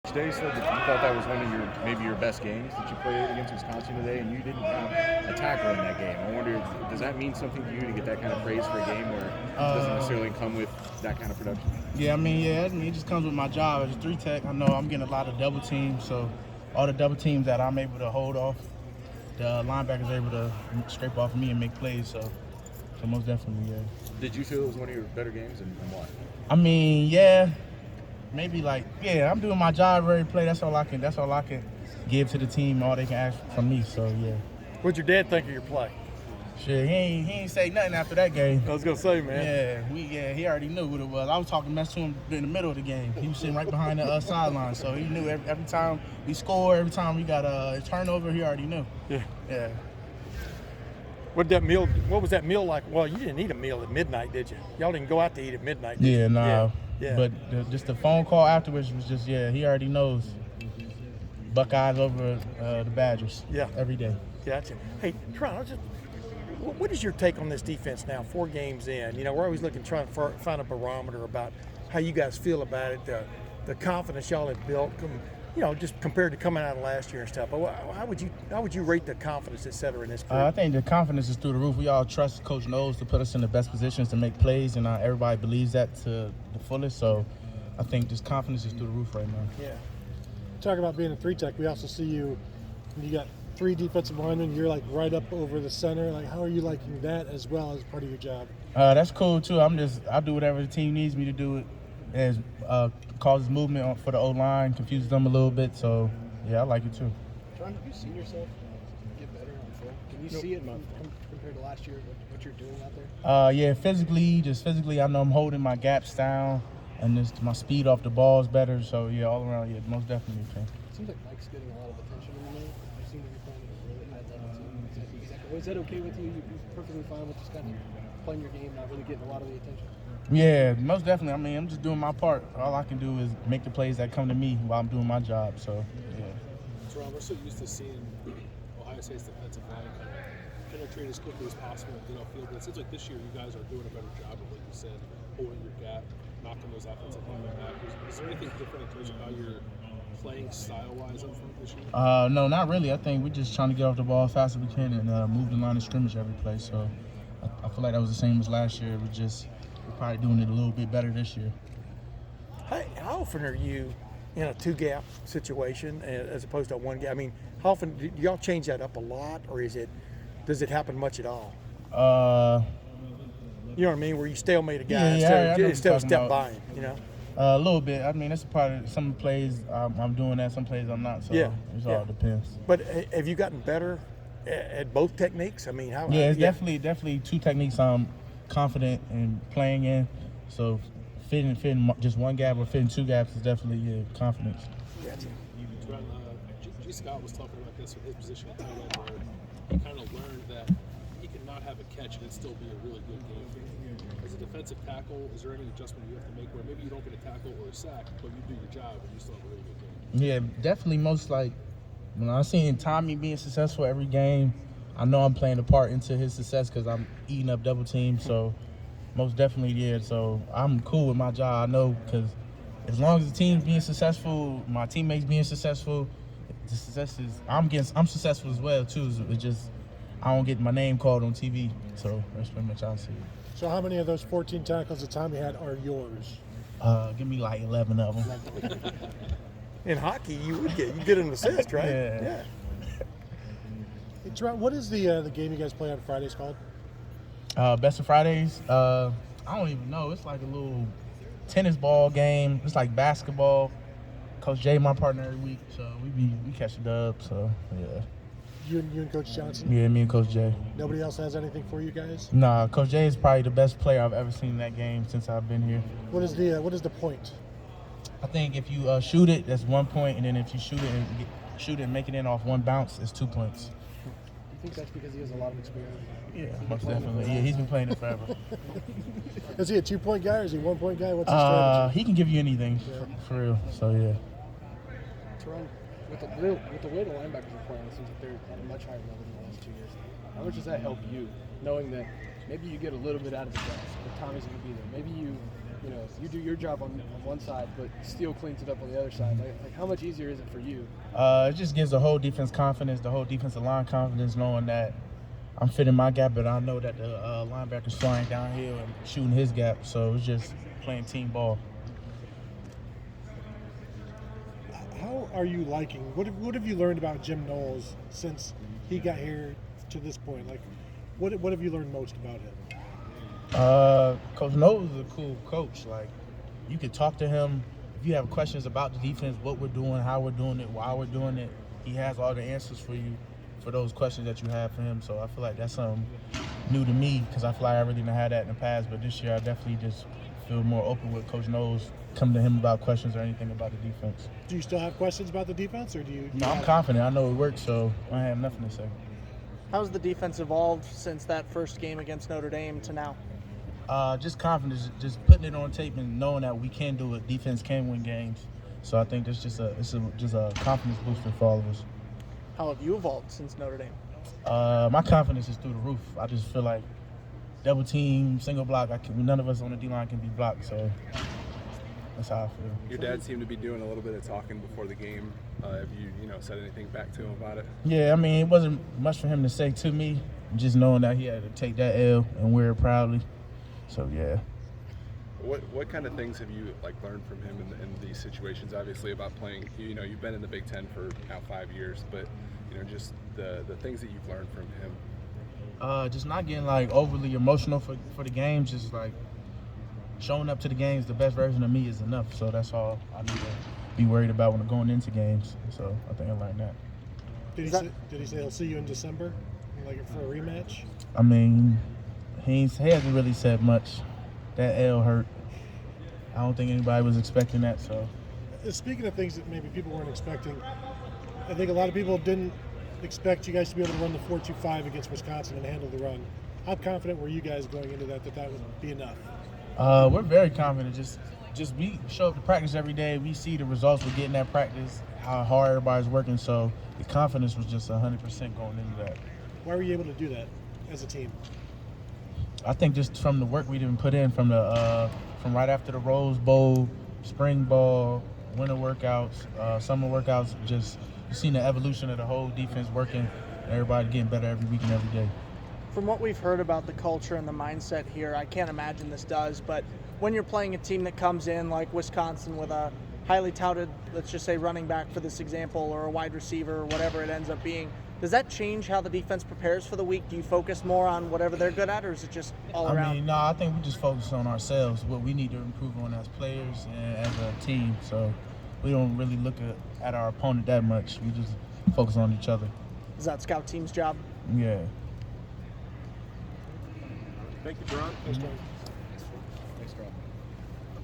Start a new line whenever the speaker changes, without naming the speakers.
Day said that you thought that was one of maybe your best games that you played against Wisconsin today, and you didn't have a tackle in that game. I wonder, does that mean something to you to get that kind of praise for a game where it doesn't necessarily come with that kind of production?
Yeah, it just comes with my job as a 3-tech. I know I'm getting a lot of double teams, so all the double teams that I'm able to hold off, the linebackers are able to scrape off of me and make plays. So most definitely, yeah.
Did you feel it was one of your better games, and why?
Yeah. Maybe I'm doing my job every play. That's all I can give to the team. All they can ask from me. So yeah.
What'd your dad think of your play?
Shit, he ain't say nothing after that game.
I was gonna say, man.
He already knew what it was. I was talking mess to him in the middle of the game. He was sitting right behind the sideline, so he knew every time we score, every time we got a turnover, he already knew. Yeah.
What was that meal like? Well, you didn't eat a meal at midnight, did you? Y'all didn't go out to eat at midnight, did you?
Yeah, nah.
Yeah.
But just the phone call afterwards was just, he already knows. Buckeyes over the Badgers.
Yeah.
Every day.
Gotcha. Hey, Taron, what is your take on this defense now, 4 games in? You know, we're always trying to find a barometer about how you guys feel about it, the confidence y'all have built, just compared to coming out of last year and stuff. But how would you rate the confidence, et cetera, in this group?
I think the confidence is through the roof. We all trust Coach Knowles to put us in the best positions to make plays, and everybody believes that to the fullest. So I think this confidence is through the roof right now.
Yeah.
Talk about being a 3-tech. We also see you got 3 defensive linemen. You're like right up over the center. Like, how are you liking that as well as part of your job?
That's cool too. I do whatever the team needs me to do. It as causes movement for the O-line, confuses them a little bit. So yeah, I like it too.
John, have you seen yourself get better on film? Can you see it compared to last year? What you're doing out there?
Yeah, physically, I know I'm holding my gaps down, and just my speed off the ball is better. So yeah, all around, yeah, most definitely. Okay.
It seems like Mike's getting a lot of attention in the minute. You seem to be playing at a really high level too. Is that okay with you? You're perfectly fine with just kind of playing your game, not really getting a lot of the attention?
Yeah, most definitely. I mean, I'm just doing my part. All I can do is make the plays that come to me while I'm doing my job. So yeah.
Taron, we're so used to seeing Ohio State's defensive line kind of penetrate as quickly as possible and get off field. But it seems like this year you guys are doing a better job of, like you said, holding your gap, knocking those offensive linemen back. Is there anything different in terms of how you're playing style-wise up front this year?
No, not really. I think we're just trying to get off the ball as fast as we can and move the line of scrimmage every play. So I feel like that was the same as last year. We're probably doing it a little bit better this year.
How often are you in a 2-gap situation as opposed to a 1-gap? I mean, how often do y'all change that up a lot, or does it happen much at all? You know what I mean? Where you stalemate a guy instead of step by him, you know?
A little bit. I mean, that's a part of some plays I'm doing that, some plays I'm not. So it all depends.
But have you gotten better at both techniques? I mean, how?
Yeah, it's definitely 2 techniques I'm confident in playing in. So fitting just 1 gap or fitting 2 gaps is definitely confidence.
Gotcha.
G. Scott was talking about this with his position at tight end, where he kind of learned that he can not have a catch and it still be a really good game for him. As a defensive tackle, is there any adjustment you have to make where maybe you don't get a tackle or a sack, but you do your job and you still have a really good game?
Yeah, definitely. Most like when I seen Tommy being successful every game, I know I'm playing a part into his success because I'm eating up double teams. So most definitely, yeah. So I'm cool with my job. I know because as long as the team's being successful, my teammates being successful, the success is I'm successful as well too. It's just I don't get my name called on TV. So that's pretty much how I see it.
So how many of those 14 tackles that Tommy had are yours?
Give me like 11 of them.
In hockey, you get an assist, right?
Yeah.
Hey, Taron, what is the game you guys play on Fridays called?
Best of Fridays. I don't even know. It's like a little tennis ball game. It's like basketball. Coach Jay, my partner every week, so we catch the dub. So yeah.
You and Coach Johnson?
Yeah, me and Coach Jay.
Nobody else has anything for you guys?
Nah, Coach Jay is probably the best player I've ever seen in that game since I've been here.
What is the point?
I think if you shoot it, that's 1 point, and then if you shoot it and make it in off 1 bounce, it's 2 points.
Do you think that's because he has a lot of experience?
Yeah, most definitely. Yeah, he's been playing it forever.
Is he a 2-point guy or is he a 1-point guy? What's his strategy?
He can give you anything, for real. So yeah.
Taron, with the way the linebackers are playing, it seems like they're at a much higher level than the last 2 years. How much does that help you, knowing that maybe you get a little bit out of the grass, but Tommy's going to be there? Maybe you you know, you do your job on one side, but Steele cleans it up on the other side. Like how much easier is it for you?
It just gives the whole defense confidence, the whole defensive line confidence, knowing that I'm fitting my gap, but I know that the linebacker's flying downhill and shooting his gap. So it's just playing team ball.
How are you liking? What have you learned about Jim Knowles since he got here to this point? Like, what have you learned most about him?
Coach Knowles is a cool coach. Like, you can talk to him if you have questions about the defense, what we're doing, how we're doing it, why we're doing it. He has all the answers for you for those questions that you have for him. So I feel like that's something new to me because I feel like I really didn't have that in the past. But this year I definitely just feel more open with Coach Knowles, come to him about questions or anything about the defense.
Do you still have questions about the defense, or do you?
No, I'm confident. I know it works, so I have nothing to say.
How's the defense evolved since that first game against Notre Dame to now?
Just confidence, just putting it on tape and knowing that we can do it. Defense can win games. So I think that's just a confidence booster for all of us.
How have you evolved since Notre Dame?
My confidence is through the roof. I just feel like double team, single block, none of us on the D-line can be blocked, so that's how I feel.
Your dad seemed to be doing a little bit of talking before the game. Have you said anything back to him about it?
Yeah, I mean, it wasn't much for him to say to me, just knowing that he had to take that L and wear it proudly. So, yeah.
What kind of things have you learned from him in these situations? Obviously, about playing. You've been in the Big Ten for now 5 years, but just the things that you've learned from him.
Just not getting overly emotional for the games. Just showing up to the games, the best version of me is enough. So that's all I need to be worried about when I'm going into games. So I think I learned that.
Did he say he'll see you in December, for a rematch?
I mean, he hasn't really said much. That L hurt. I don't think anybody was expecting that. So,
speaking of things that maybe people weren't expecting, I think a lot of people didn't expect you guys to be able to run the 4.25 against Wisconsin and handle the run. How confident were you guys going into that would be enough?
We're very confident. Just we show up to practice every day. We see the results we're getting at practice, how hard everybody's working. So the confidence was just 100% going into that.
Why were you able to do that as a team?
I think just from the work we didn't put in from right after the Rose Bowl, spring ball, winter workouts, summer workouts, just seeing the evolution of the whole defense working, and everybody getting better every week and every day.
From what we've heard about the culture and the mindset here, I can't imagine this does, but when you're playing a team that comes in like Wisconsin with a highly touted, let's just say running back for this example, or a wide receiver or whatever it ends up being, does that change how the defense prepares for the week? Do you focus more on whatever they're good at, or is it just all around?
No, I think we just focus on ourselves, what we need to improve on as players and as a team. So we don't really look at our opponent that much. We just focus on each other.
Is that scout team's job?
Yeah.
Thank you, Taron.
Thanks,
Thanks, Carl.